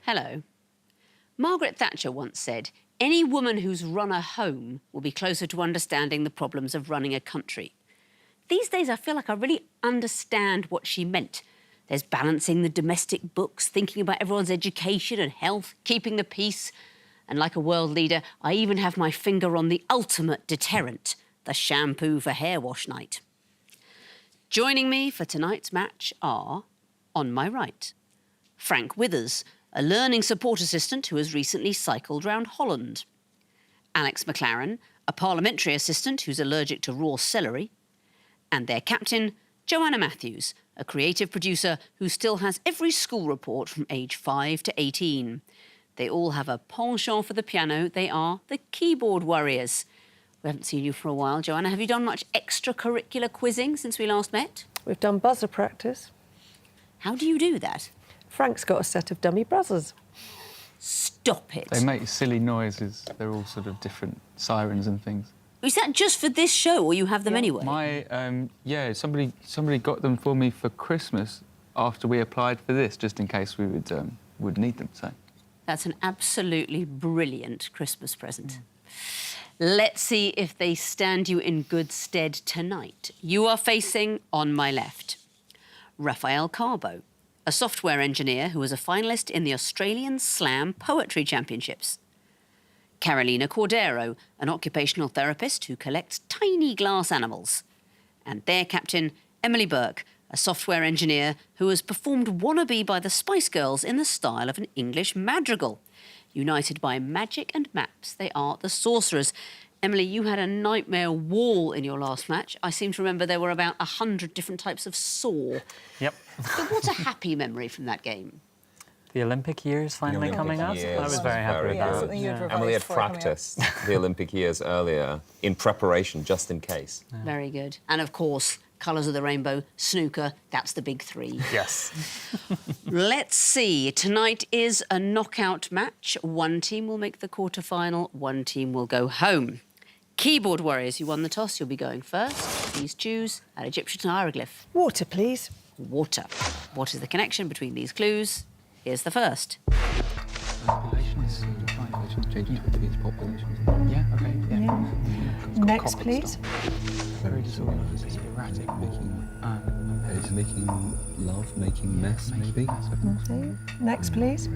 Hello. Margaret Thatcher once said, any woman who's run a home will be closer to understanding the problems of running a country. These days, I feel like I really understand what she meant. There's balancing the domestic books, thinking about everyone's education and health, keeping the peace. And like a world leader, I even have my finger on the ultimate deterrent, the shampoo for hair wash night. Joining me for tonight's match are, on my right, Frank Withers, a learning support assistant who has recently cycled round Holland. Alex McLaren, a parliamentary assistant who's allergic to raw celery. And their captain, Joanna Matthews, a creative producer who still has every school report from age 5 to 18. They all have a penchant for the piano. They are the Keyboard Worriers. We haven't seen you for a while, Joanna. Have you done much extracurricular quizzing since we last met? We've done buzzer practice. How do you do that? Frank's got a set of dummy buzzers. Stop it. They make silly noises. They're all sort of different sirens and things. Is that just for this show, or you have them anyway? Yeah, somebody got them for me for Christmas after we applied for this, just in case we would need them. So that's an absolutely brilliant Christmas present. Let's see if they stand you in good stead tonight. You are facing, on my left, Raphael Carbo, a software engineer who was a finalist in the Australian Slam Poetry Championships. Carolina Cordero, an occupational therapist who collects tiny glass animals. And their captain, Emily Burke, a software engineer who has performed Wannabe by the Spice Girls in the style of an English madrigal. United by magic and maps, they are the Sorcerers. Emily, you had a nightmare wall in your last match. I seem to remember there were about 100 different types of saw. Yep. But what's a happy memory from that game? The Olympic years finally coming up. I was very happy with that. Yeah. Emily had practiced the Olympic years earlier in preparation, just in case. Yeah. Very good. And of course, colours of the rainbow, snooker, that's the big three. Yes. Let's see. Tonight is a knockout match. One team will make the quarter-final, one team will go home. Keyboard Worriers, you won the toss, you'll be going first. Please choose an Egyptian hieroglyph. Water, please. Water. What is the connection between these clues? Here's the first. Population is changing to its population. Yeah, okay, yeah. Next, please. Very disorganized, it's erratic, It's making love, making mess, maybe. Okay. Next, please.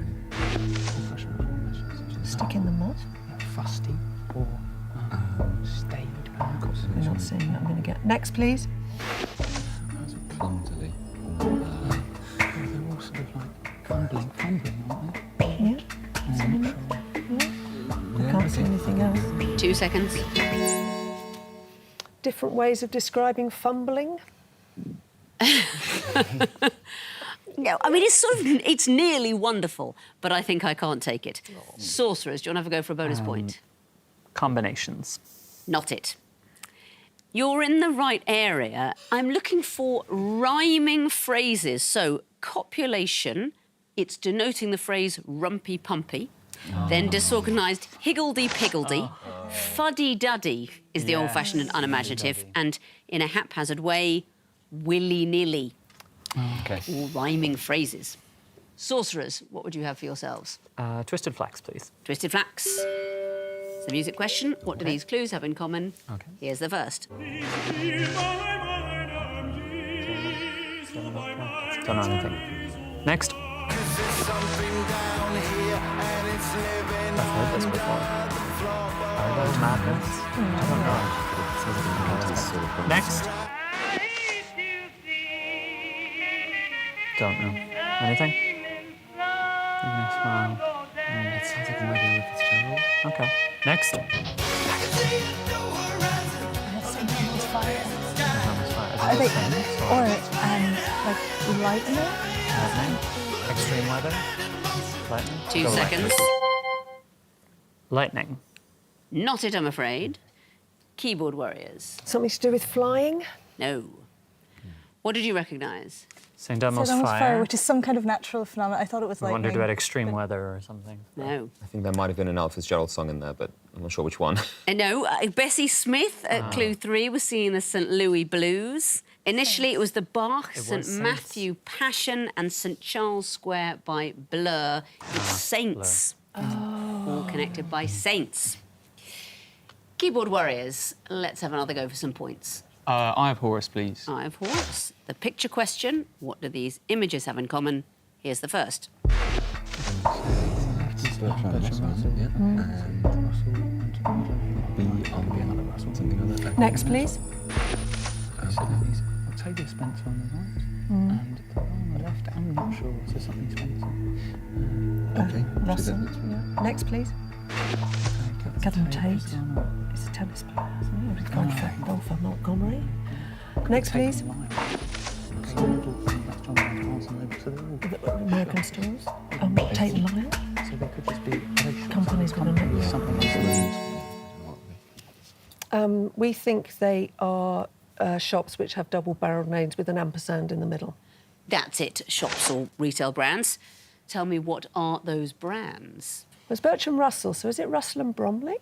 Stick in the mud. Fusty or staid, perhaps. We're not saying that I'm going to get. Next, please. Clumsily. They're all sort of like fumbling, aren't they? Yeah. I can't see anything else. 2 seconds. Different ways of describing fumbling. No, I mean, it's nearly wonderful, but I think I can't take it. Sorcerers, do you want to have a go for a bonus point? Combinations. Not it. You're in the right area. I'm looking for rhyming phrases. So, copulation, it's denoting the phrase rumpy-pumpy. Then disorganised higgledy-piggledy. Fuddy-duddy is the old-fashioned and unimaginative. And in a haphazard way, willy-nilly. Okay. All rhyming phrases. Sorcerers, what would you have for yourselves? Twisted flax, please. Twisted flax. It's a music question. What do these clues have in common? Okay. Here's the first. Don't know anything. Next. I've heard this before. Are those madness? I don't know. Next. Don't know. Anything? Evening smile. It sounds like a movie with Fitzgerald. Okay. Next. Are they, or like lightning? Lightning. Extreme weather. Lightning. 2 Go seconds. Lightning. Not it, I'm afraid. Keyboard Worriers. Something to do with flying? No. What did you recognise? St. Elmo's St. Elmo's fire. which is some kind of natural phenomenon. I thought it was I lightning. wondered about extreme weather or something. No. I think there might have been an Ella Fitzgerald song in there, but I'm not sure which one. No, Bessie Smith at clue 3 was singing the St. Louis Blues. Initially, it was the Bach, It St was Saints. Matthew Passion and St Charles Square by Blur. It's Saints. All connected by Saints. Keyboard Warriors, let's have another go for some points. I have Horus, please. I have Horus. The picture question, what do these images have in common? Here's the first. Next, please. Octavia Spencer on the right, and the one on the left, I'm not sure, so something Spencer. Okay. Russell. Next, please. Catherine Tate. He's a tennis player, isn't he? Golfer, Montgomery. Next, please. American Stores. Tate and Lyle. So they could just be Companies with a something. We think they are shops which have double-barreled names with an ampersand in the middle. That's it, shops or retail brands. Tell me, what are those brands? Well, it's Bertram Russell, so is it Russell and Bromley?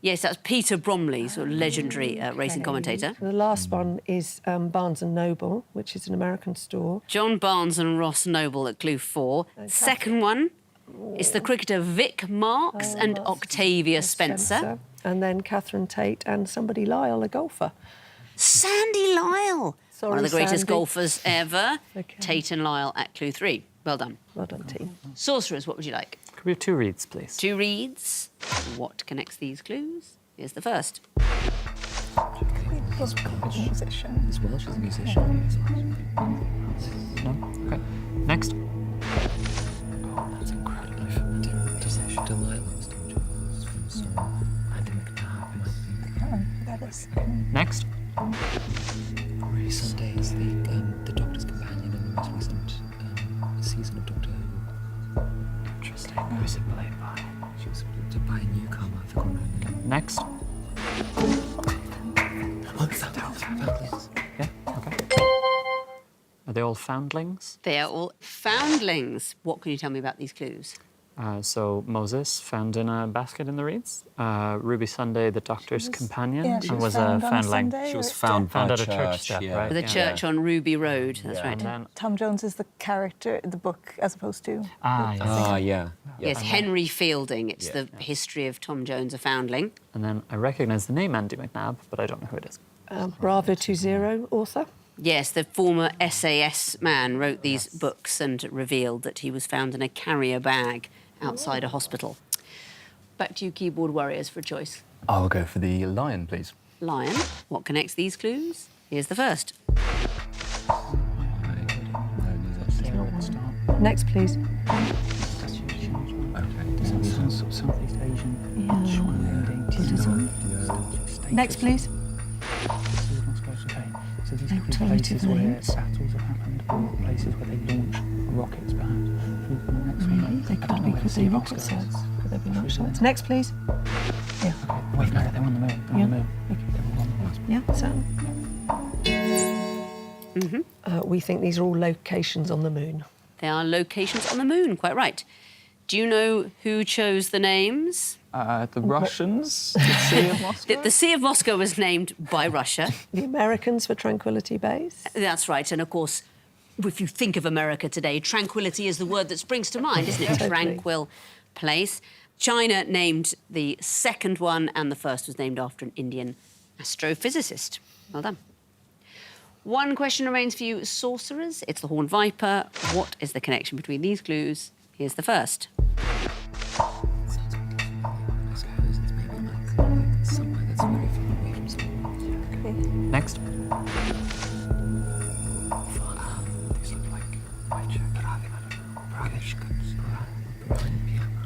Yes, that's Peter Bromley, sort of legendary racing commentator. The last one is Barnes & Noble, which is an American store. John Barnes and Ross Noble at clue 4. Second one is the cricketer Vic Marks and Octavia Spencer. And then Catherine Tate and somebody Lyle, a golfer. Sandy Lyle, Sorry, one of the greatest Sandy. golfers ever. Okay. Tate and Lyle at clue 3. Well done. Well done, team. Sorcerers, what would you like? Could we have 2 reads, please? 2 reads. What connects these clues? Here's the first. Musician. As well, she's a musician. No? Okay. Next. Oh, that's incredible. Delilah was told you. So, I think That is. Next. Marie Sunday is the Doctor's companion in the most recent season of Doctor Who. Interesting. Who is it played by? She was played by a newcomer, I've forgotten her name. Next. Oh, Foundlings. Yeah, okay. Are they all foundlings? They are all foundlings. What can you tell me about these clues? So Moses, found in a basket in the reeds. Ruby Sunday, the Doctor's companion, Yeah, she and was was a found on a foundling. Sunday, She was or- found by Found at a church, church step, yeah. right? The church on Ruby Road, that's right. And then, Tom Jones is the character in the book as opposed to. yes. Ah, yeah. Yes, Henry Fielding. It's Yeah. the history of Tom Jones, a foundling. And then I recognise the name Andy McNabb, but I don't know who it is. Bravo 20 author. Yes, the former SAS man wrote these books and revealed that he was found in a carrier bag outside a hospital. Back to you, Keyboard Warriors, for a choice. I'll go for the lion, please. Lion. What connects these clues? Here's the first. Next, please. Southeast Asian. Next, please. Okay, so these could be Alternative places where names. battles have happened, or places where they launch rockets, perhaps. Should we put the next one? They I could don't know be, where could the they sea rocket Moscow sites? is. Could they be rocket sites? Next, please. Yeah. Okay, wait, no, they're on the moon. They're on the moon. They're all on the moon. Yeah, we think these are all locations on the moon. They are locations on the moon, quite right. Do you know who chose the names? The Russians, the Sea of Moscow. The Sea of Moscow was named by Russia. The Americans for Tranquility Base. That's right, and of course, if you think of America today, tranquility is the word that springs to mind, isn't it? Totally. Tranquil place. China named the second one, and the first was named after an Indian astrophysicist. Well done. One question remains for you, Sorcerers. It's the Horned Viper. What is the connection between these clues? Here's the first. I suppose it's maybe like somewhere that's very far away from school. Next. These look like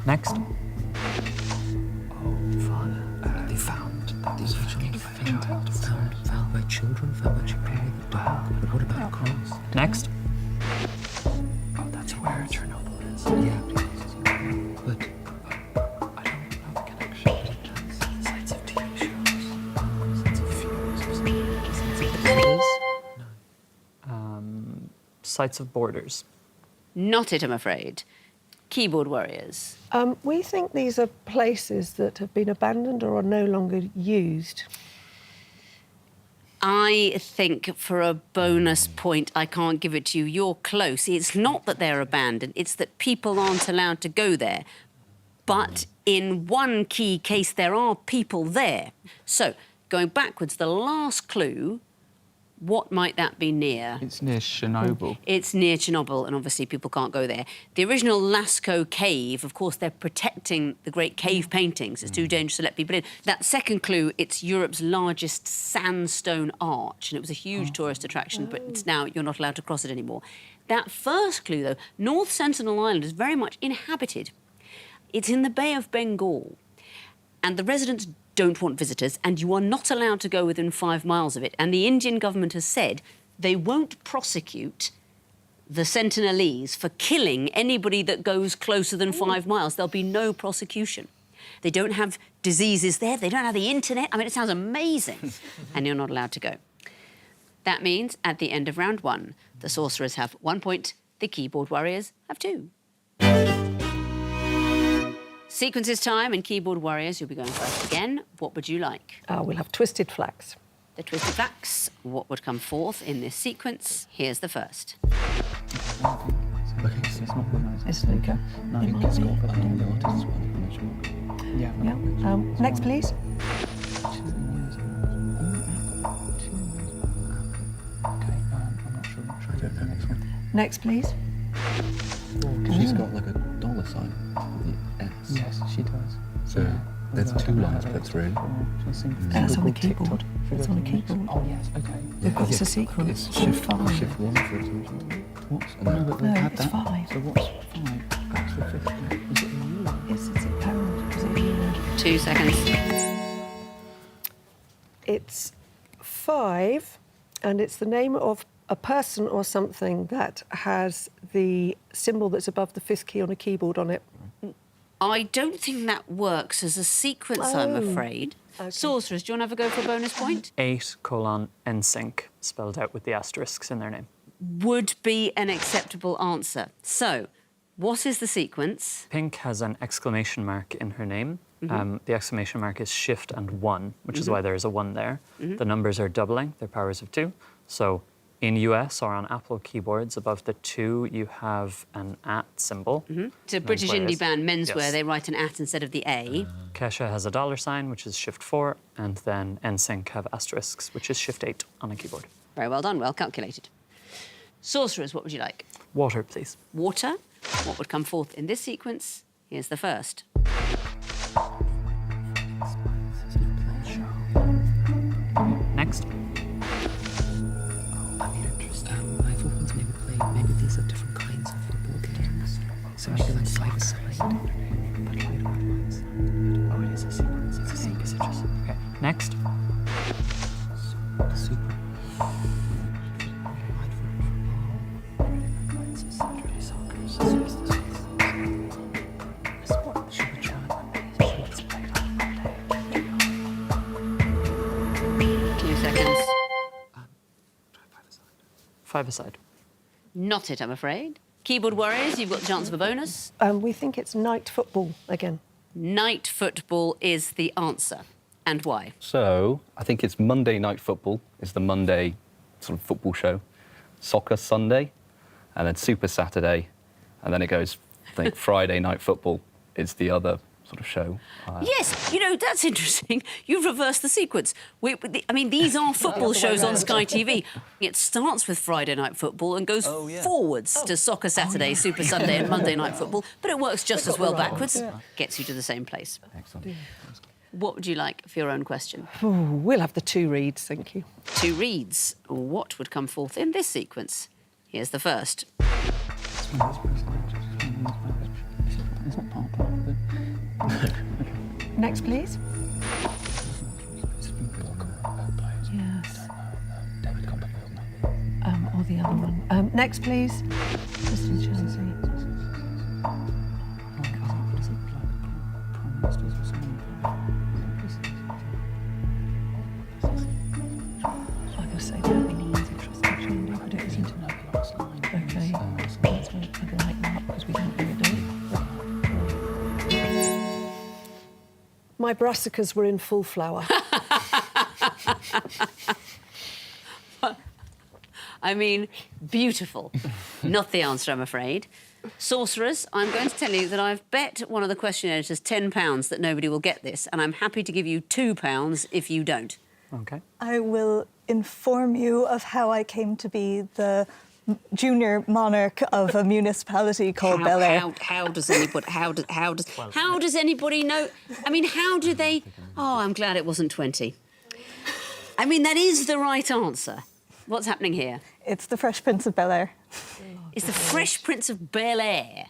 Next. They found these children found by children, found by children with the dog. But what about a cross? Next. Oh, that's where Chernobyl is. Yeah, but I don't know the connection. Sites of TV shows. Sites of films. Sites of borders. Not it, I'm afraid. Keyboard Warriors. We think these are places that have been abandoned or are no longer used. I think for a bonus point, I can't give it to you. You're close. It's not that they're abandoned, it's that people aren't allowed to go there. But in one key case, there are people there. So, going backwards, the last clue, what might that be near? It's near Chernobyl. It's near Chernobyl, and obviously people can't go there. The original Lascaux cave, of course, they're protecting the great cave paintings. It's too dangerous to let people in. That second clue, it's Europe's largest sandstone arch, and it was a huge tourist attraction, but it's now you're not allowed to cross it anymore. That first clue, though, North Sentinel Island is very much inhabited. It's in the Bay of Bengal, and the residents don't want visitors, and you are not allowed to go within 5 miles of it. And the Indian government has said they won't prosecute the Sentinelese for killing anybody that goes closer than 5 miles. There'll be no prosecution. They don't have diseases there. They don't have the internet. I mean, it sounds amazing. And you're not allowed to go. That means at the end of round 1, the Sorcerers have 1 point, the Keyboard Warriors have 2. Sequences time and Keyboard Warriors, you'll be going first again. What would you like? We'll have Twisted Flax. The Twisted Flax. What would come forth in this sequence? Here's the first. It's not the It's Luca. No, It it might gets be. got, but I know the artist as well. I'm not sure. Yeah. Yeah. Next, please. Okay, I'm not sure. Should I go to the next one? Next, please. She's got like a dollar sign with the S. Yes, she does. So there's 2 lines put through. That's on the keyboard. It's on the keyboard. Oh, yes, OK. We've got it's a sequence. It's shift 5. shift 1 for example. What's... No, but No, we've had it's that. 5. So what's 5? That's the 5th. Is it in euro? Yes, it's a pound. Is it a euro? 2 seconds. It's 5, and it's the name of a person or something that has the symbol that's above the 5th key on a keyboard on it. I don't think that works as a sequence, I'm afraid. Okay. Sorcerers, do you want to have a go for a bonus point? 8:NSYNC, spelled out with the asterisks in their name. Would be an acceptable answer. So, what is the sequence? Pink has an exclamation mark in her name. The exclamation mark is shift and 1, which is why there is a 1 there. The numbers are doubling, they're powers of 2. So in US or on Apple keyboards, above the 2, you have an @ symbol. It's a British Menswear indie is- band, Menswear. yes. They write an @ instead of the A. Kesha has a dollar sign, which is shift 4, and then NSYNC have asterisks, which is shift 8 on a keyboard. Very well done, well calculated. Sorcerers, what would you like? Water, please. Water. What would come forth in this sequence? Here's the first. Next. I'm interested. I thought ones maybe play. Maybe these are different kinds of football games. So maybe like 5-a-side. Oh, it is a sequence. It's a sequence. Okay. Next. Super. Should we try? 2 seconds. 5-a-side. Not it, I'm afraid. Keyboard Warriors, you've got the chance of a bonus. We think it's night football again. Night football is the answer. And why? So I think it's Monday Night Football is the Monday sort of football show. Soccer Sunday, and then Super Saturday, and then it goes, I think, Friday Night Football is the other sort of show. Yes, you know, that's interesting. You've reversed the sequence. I mean, these are football shows on Sky TV. It starts with Friday Night Football and goes forwards to Soccer Saturday, Super Sunday and Monday Night Football, but it works just as well backwards. Gets you to the same place. Excellent. What would you like for your own question? We'll have the 2 reads, thank you. 2 reads. What would come forth in this sequence? Here's the first. It's not part of it. Next, please. Yes. Or the other one. Next, please. Mr. Chelsea. I was say that would be interesting, but it isn't. Okay. Let's wait for the light up because we don't know it. My brassicas were in full flower. I mean, beautiful. Not the answer, I'm afraid. Sorcerers, I'm going to tell you that I've bet one of the question editors £10 that nobody will get this, and I'm happy to give you £2 if you don't. Okay. I will inform you of how I came to be the junior monarch of a municipality called Bel Air. How does anybody know? I mean, how do they? Oh, I'm glad it wasn't 20. I mean, that is the right answer. What's happening here? It's the Fresh Prince of Bel Air. It's the Fresh Prince of Bel Air,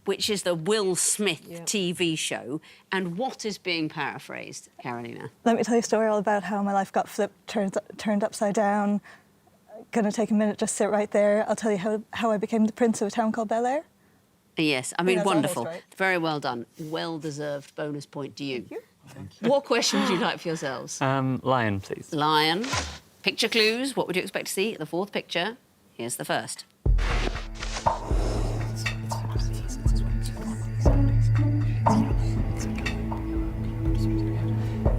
which is the Will Smith TV show. And what is being paraphrased, Carolina? Let me tell you a story all about how my life got flipped, turned upside down. Gonna take a minute, just sit right there. I'll tell you how I became the prince of a town called Bel Air. Yes, I mean, that's wonderful. almost right. Very well done. Well-deserved bonus point to you. What question would you like for yourselves? Lion, please. Lion. Picture clues. What would you expect to see? The fourth picture. Here's the first.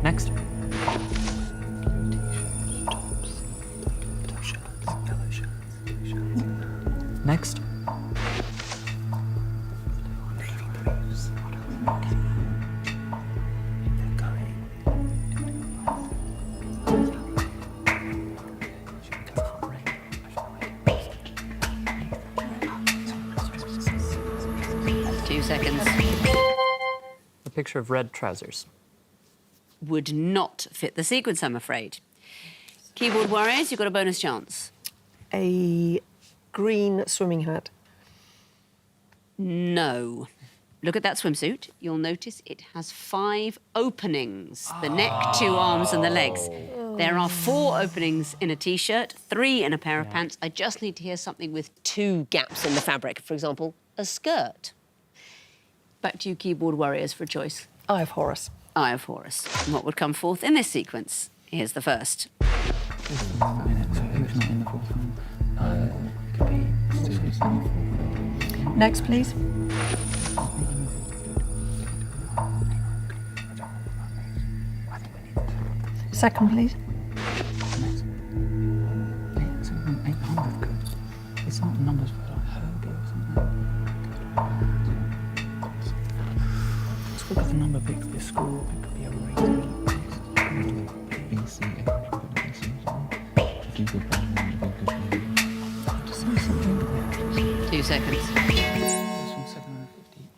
Next. Next. 2 seconds. A picture of red trousers. Would not fit the sequence, I'm afraid. Keyboard Worriers, you've got a bonus chance. A green swimming hat. No. Look at that swimsuit. You'll notice it has 5 openings. The neck, 2 arms and the legs. There are 4 openings in a T-shirt, 3 in a pair of pants. I just need to hear something with 2 gaps in the fabric. For example, a skirt. Back to you, Keyboard Worriers, for a choice. Eye of Horus. Eye of Horus. And what would come forth in this sequence? Here's the first. Next, please. Second, please. It's not numbers, but I heard it or something. It's got the number, but it could be a school, it could be a rating. BC, if you could find them, if you could just say something. 2 seconds. This one's 750.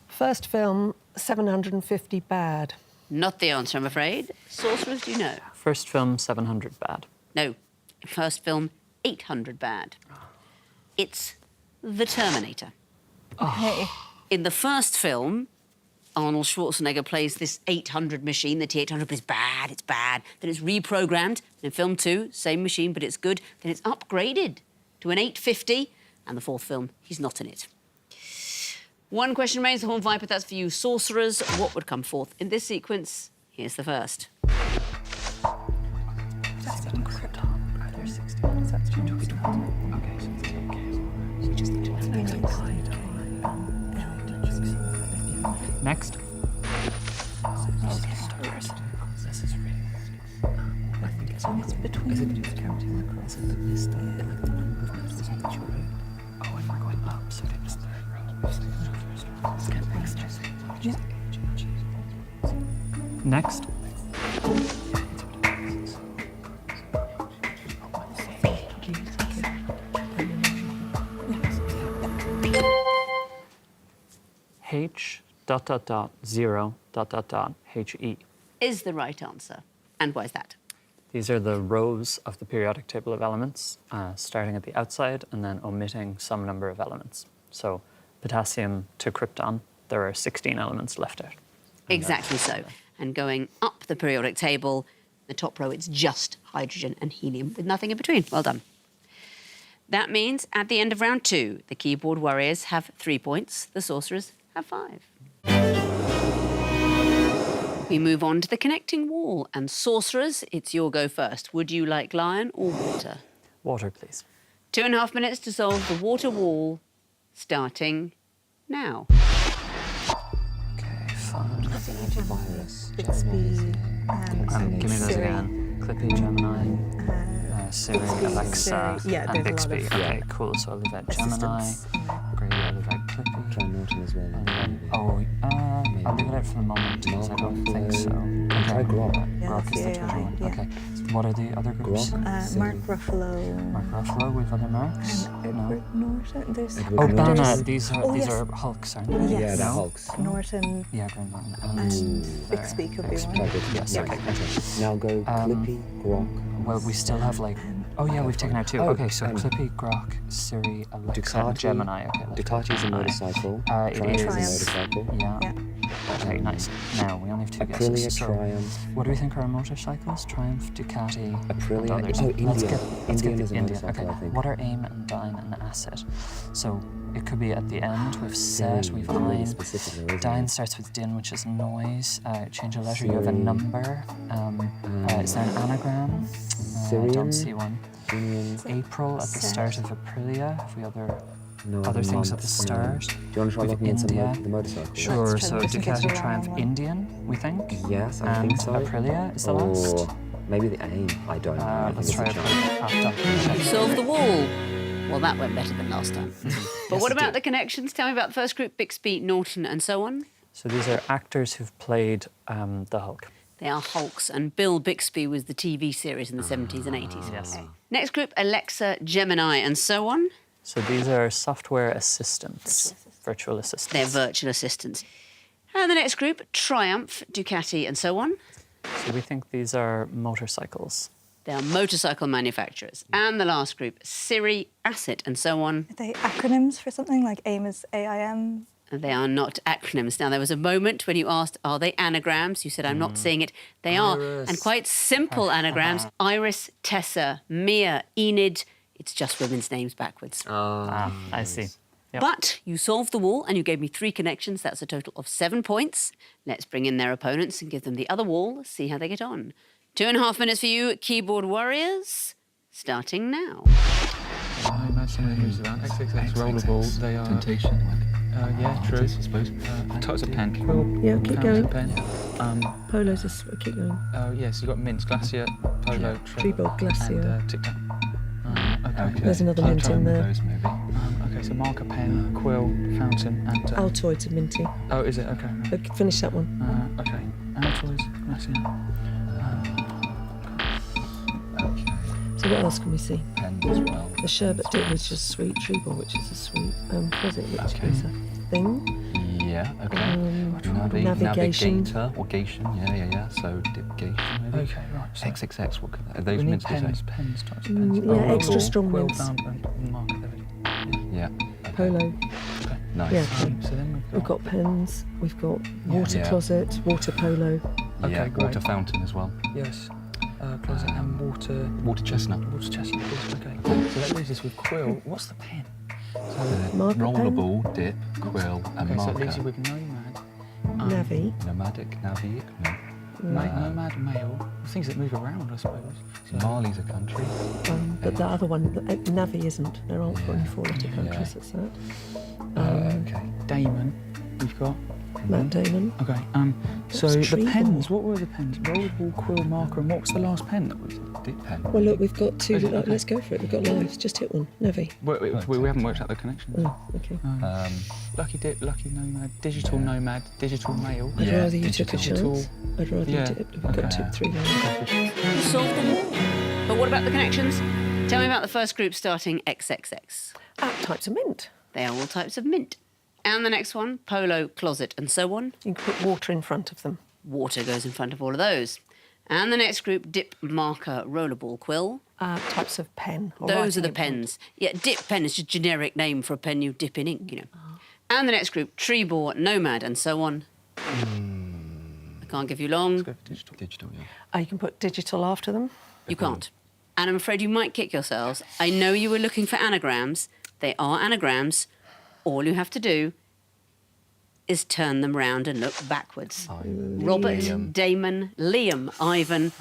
First film, 750 bad. Not the answer, I'm afraid. Sorcerers, do you know? First film, 700 bad. No. First film, 800 bad. It's The Terminator. Hey. In the first film, Arnold Schwarzenegger plays this 800 machine, the T-800, but it's bad, it's bad. Then it's reprogrammed. In film 2, same machine, but it's good. Then it's upgraded to an 850. And the fourth film, he's not in it. One question remains, the Horn Viper, that's for you. Sorcerers, what would come forth in this sequence? Here's the first. Next. It's between. Next. H dot dot dot 0 dot dot dot HE. Is the right answer. And why is that? These are the rows of the periodic table of elements, starting at the outside and then omitting some number of elements. So potassium to krypton, there are 16 elements left out. Exactly so. And going up the periodic table, the top row, it's just hydrogen and helium with nothing in between. Well done. That means at the end of round 2, the Keyboard Worriers have 3 points, the Sorcerers have 5. We move on to the connecting wall. And Sorcerers, it's your go first. Would you like lion or water? Water, please. 2.5 minutes to solve the water wall, starting now. Okay, fine. Bitsby and Give me those Siri. again. Clippy, Gemini. Siri, Alexa, Siri. Yeah, and there's a lot Bixby. of Okay, cool. So I'll leave out Gemini. assistants. Great, I'll leave out Clippy. Try Norton as well. Maybe. I'll leave it out for the moment because I don't think so. Try Grok. Yeah, Grok that's is the the Twitter AI, one. yeah. Okay. What are the other groups? Grok. Mark Ruffalo. Mark Ruffalo with other marks? And Edward Norton. There's Edward Oh, Norton. Bana. These are yes. Hulks, aren't they? Yes. Yeah, the No? Hulks. Norton Yeah, Green Norton. and Bixby could be one. Yes, okay. Now go Clippy, Grok. Well, we still have like. Oh yeah, we've taken out two. Oh, okay, so Clippy, Grok, Siri, Alexa, and Ducati. Gemini. Okay, let's go Ducati's a Gemini. motorcycle. It Triumph is. is a motorcycle. Yeah. Yeah. Okay, nice. Now we only have two Aprilia, guesses. So, Triumph. what do we think are motorcycles? Triumph, Ducati, Aprilia. and others. Oh, Let's Indian. get Indian the is a Indian. motorcycle, Okay. I think. What are aim and dine and asset? So it could be at the end. We've set. We've really ein. specific there, isn't Dine it? starts with din, which is noise. Change a letter. You have a number. Is there an anagram? I don't Syrian? see one. Union. April at the start of Aprilia. Have we other No other things at the months, no. start? Do you want to try We've looking at some India. the motorcycles? Sure. Let's So try just in case Ducati, we're wrong Triumph, on one. Indian. We think. Yes, I and think so. Aprilia is the last. Or maybe the aim. I don't know. I think Let's it's try a Aprilia. chance. Done. Solve the wall. Well, that went better than last time. But what it about did. the connections? Tell me about the first group, Bixby, Norton, and so on. So these are actors who've played the Hulk. They are Hulks, and Bill Bixby was the TV series in the 70s and 80s. Yes. Okay. Next group, Alexa, Gemini, and so on. So these are software assistants, virtual assistants. They're virtual assistants. And the next group, Triumph, Ducati, and so on. So we think these are motorcycles. They are motorcycle manufacturers. And the last group, Siri, Asset, and so on. Are they acronyms for something like AIM is AIM? They are not acronyms. Now, there was a moment when you asked, are they anagrams? You said, I'm not seeing it. They are. And quite simple anagrams. Iris, Tessa, Mia, Enid. It's just women's names backwards. I see. Yep. But you solved the wall and you gave me 3 connections. That's a total of 7 points. Let's bring in their opponents and give them the other wall, see how they get on. 2.5 minutes for you, Keyboard Warriors. Starting now. I imagine some of the who's around. XXX, Rollerball, they are... Temptation, yeah, true. I suppose. Types of pen. Quill, Yeah, keep fountain going. pen. Polo's just keep going. Yes, you've got mints, glacier, polo, Treble, glacier. and tic tac. Okay. There's another I'll mint try in one of there. those, maybe. Okay, so marker, pen, quill, fountain, and... Altoids are minty. Oh, is it? Okay. Okay, finish that one. Okay. Altoids, glacier. So what else can we see? Pens as well. The sherbet dip, which is sweet. Treble, which is a sweet. Posit, which Okay. is a thing. Yeah, okay. Navigation. Navigator or Gation, yeah. So dipgation maybe. Okay, right. So XXX, what could that? Are we those need mints, did you pens, say? pens, types of pens. Yeah, extra strong quill, mints. fountain, and marker, there we go. Yeah. Okay. Polo. Nice. Yeah. So then We've got pens. We've got water Yeah. closet, water polo. Okay, Yeah, great. water fountain as well. Yes. Closet and water... Water chestnut. Water chestnut, please. Okay. So that leaves us with quill. What's the pen? Marker pen. Rollerball, dip, quill, and Okay, so it marker. leaves you with nomad. Navi. Nomadic, navi, Nomad, male. Things that move around, I suppose. So, Mali's a country. But the other one, Navi isn't. There aren't any 4-letter countries. It's that. Okay. Damon, we've got. Matt Damon. Okay. So What's the Treble? pens. What were the pens? Rollerball, quill, marker, and what was the last pen that we said? Dip pen. Well, look, we've got 2. Okay. Let's go for it. We've got lives. Just hit one. Navi. We haven't worked out the connections. Oh, okay. Lucky dip, lucky nomad, digital nomad, digital mail. I'd Yeah, rather you took a digital. chance. I'd rather Yeah. you did. We've got Okay. 3 lives. You solved the wall. But what about the connections? Tell me about the first group starting XXX. Types of mint. They are all types of mint. And the next one, polo, closet, and so on. You can put water in front of them. Water goes in front of all of those. And the next group, dip, marker, rollerball, quill. Types of pen. or Those are writing the in pen. pens. Yeah, dip pen is just a generic name for a pen you dip in ink, you know. And the next group, tree bore, nomad, and so on. I can't give you long. Go for digital. Digital, yeah. You can put digital after them. You can't. And I'm afraid you might kick yourselves. I know you were looking for anagrams. They are anagrams. All you have to do is turn them round and look backwards. Robert, Damon, Liam, Ivan.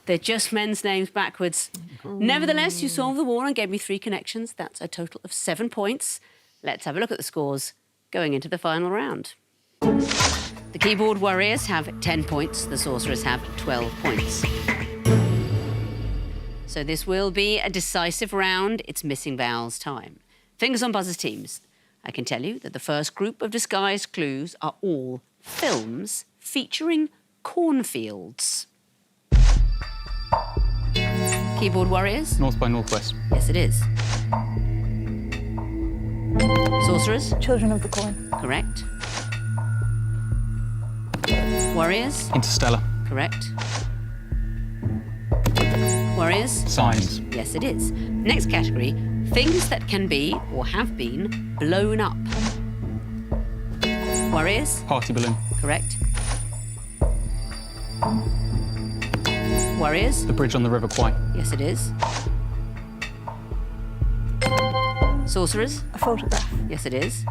They're just men's names backwards. Nevertheless, you solved the wall and gave me 3 connections. That's a total of 7 points. Let's have a look at the scores going into the final round. The Keyboard Warriors have 10 points. The Sorcerers have 12 points. So this will be a decisive round. It's missing vowels time. Fingers on buzzers, teams. I can tell you that the first group of disguised clues are all films featuring cornfields. Keyboard Worriers? North by Northwest. Yes, it is. Sorcerers? Children of the Corn. Correct. Warriors? Interstellar. Correct. Warriors? Signs. Yes, it is. Next category, things that can be or have been blown up. Warriors? Party balloon. Correct. Warriors? The bridge on the River Kwai. Yes, it is. Sorcerers? A photograph. Yes, it is.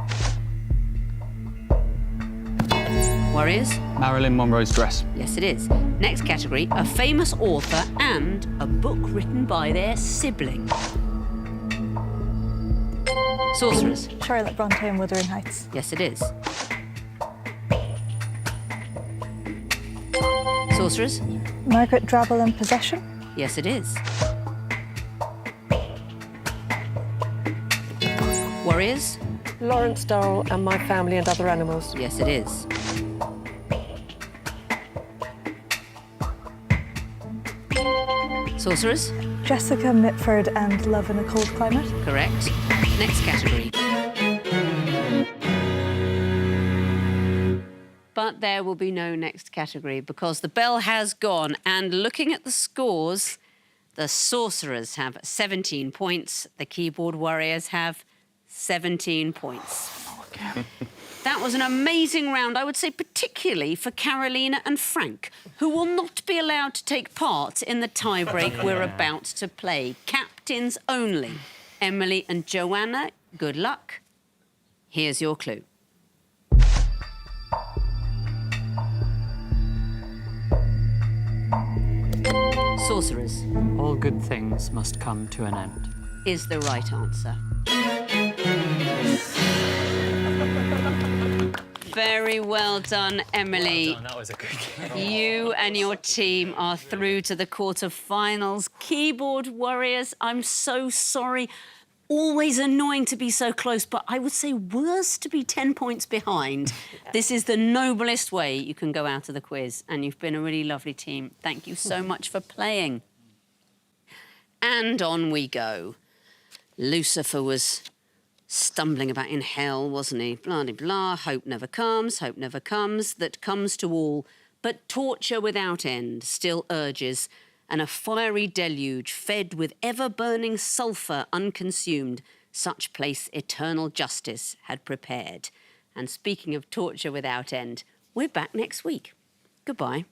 Warriors? Marilyn Monroe's dress. Yes, it is. Next category, a famous author and a book written by their sibling. Sorcerers? Charlotte Bronte and Wuthering Heights. Yes, it is. Sorcerers? Margaret Drabble and Possession. Yes, it is. Warriors? Lawrence Durrell and My Family and Other Animals. Yes, it is. Sorcerers? Jessica Mitford and Love in a Cold Climate. Correct. Next category. But there will be no next category because the bell has gone. And looking at the scores, the Sorcerers have 17 points. The Keyboard Warriors have 17 points. That was an amazing round, I would say, particularly for Carolina and Frank, who will not be allowed to take part in the tiebreak we're about to play. Captains only. Emily and Joanna, good luck. Here's your clue. Sorcerers All good things must come to an end. is the right answer. Very well done, Emily. That was a good game. You and your team are through to the quarter-finals. Keyboard Warriors, I'm so sorry. Always annoying to be so close, but I would say worse to be 10 points behind. This is the noblest way you can go out of the quiz, and you've been a really lovely team. Thank you so much for playing. And on we go. Lucifer was stumbling about in hell, wasn't he? Blah, blah, blah. Hope never comes, that comes to all. But torture without end still urges, and a fiery deluge fed with ever-burning sulphur unconsumed, such place eternal justice had prepared. And speaking of torture without end, we're back next week. Goodbye.